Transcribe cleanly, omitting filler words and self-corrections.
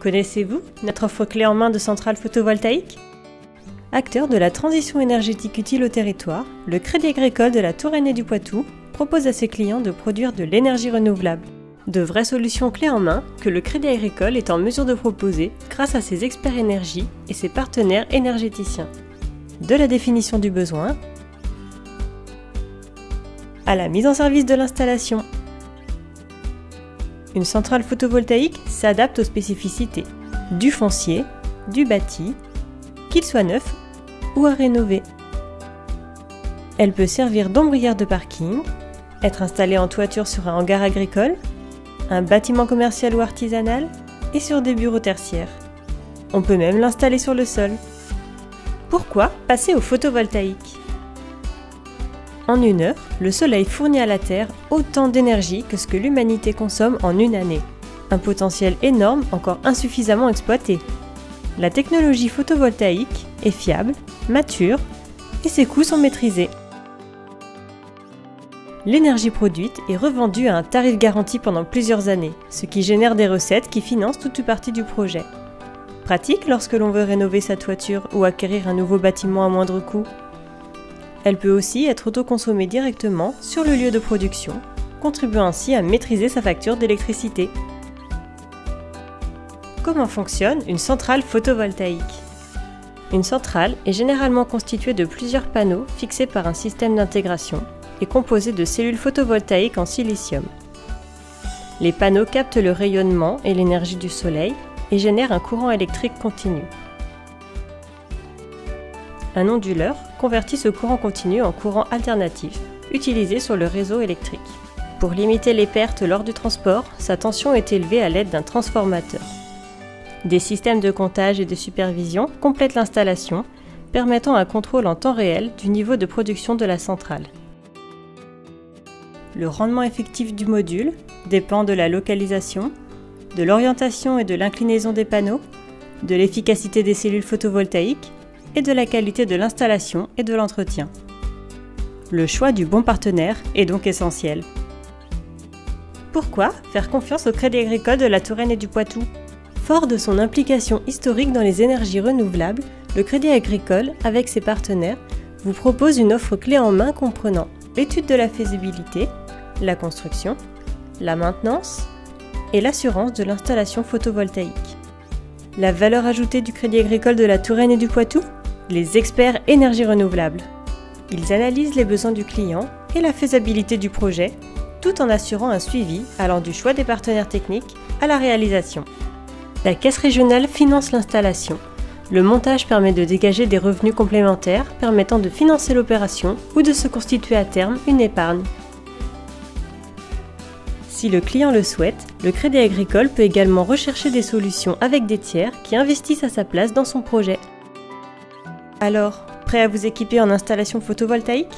Connaissez-vous notre offre clé en main de centrale photovoltaïque? Acteur de la transition énergétique utile au territoire, le Crédit Agricole de la Touraine et du Poitou propose à ses clients de produire de l'énergie renouvelable. De vraies solutions clés en main que le Crédit Agricole est en mesure de proposer grâce à ses experts énergie et ses partenaires énergéticiens. De la définition du besoin à la mise en service de l'installation. Une centrale photovoltaïque s'adapte aux spécificités du foncier, du bâti, qu'il soit neuf ou à rénover. Elle peut servir d'ombrière de parking, être installée en toiture sur un hangar agricole, un bâtiment commercial ou artisanal et sur des bureaux tertiaires. On peut même l'installer sur le sol. Pourquoi passer au photovoltaïque? En 1 heure, le soleil fournit à la Terre autant d'énergie que ce que l'humanité consomme en 1 année. Un potentiel énorme encore insuffisamment exploité. La technologie photovoltaïque est fiable, mature et ses coûts sont maîtrisés. L'énergie produite est revendue à un tarif garanti pendant plusieurs années, ce qui génère des recettes qui financent toute ou partie du projet. Pratique lorsque l'on veut rénover sa toiture ou acquérir un nouveau bâtiment à moindre coût. Elle peut aussi être autoconsommée directement sur le lieu de production, contribuant ainsi à maîtriser sa facture d'électricité. Comment fonctionne une centrale photovoltaïque? Une centrale est généralement constituée de plusieurs panneaux fixés par un système d'intégration et composée de cellules photovoltaïques en silicium. Les panneaux captent le rayonnement et l'énergie du soleil et génèrent un courant électrique continu. Un onduleur convertit ce courant continu en courant alternatif, utilisé sur le réseau électrique. Pour limiter les pertes lors du transport, sa tension est élevée à l'aide d'un transformateur. Des systèmes de comptage et de supervision complètent l'installation, permettant un contrôle en temps réel du niveau de production de la centrale. Le rendement effectif du module dépend de la localisation, de l'orientation et de l'inclinaison des panneaux, de l'efficacité des cellules photovoltaïques et de la qualité de l'installation et de l'entretien. Le choix du bon partenaire est donc essentiel. Pourquoi faire confiance au Crédit Agricole de la Touraine et du Poitou? Fort de son implication historique dans les énergies renouvelables, le Crédit Agricole, avec ses partenaires, vous propose une offre clé en main comprenant l'étude de la faisabilité, la construction, la maintenance et l'assurance de l'installation photovoltaïque. La valeur ajoutée du Crédit Agricole de la Touraine et du Poitou? Les experts énergie renouvelable. Ils analysent les besoins du client et la faisabilité du projet, tout en assurant un suivi allant du choix des partenaires techniques à la réalisation. La caisse régionale finance l'installation. Le montage permet de dégager des revenus complémentaires permettant de financer l'opération ou de se constituer à terme une épargne. Si le client le souhaite, le Crédit Agricole peut également rechercher des solutions avec des tiers qui investissent à sa place dans son projet. Alors, prêt à vous équiper en installation photovoltaïque ?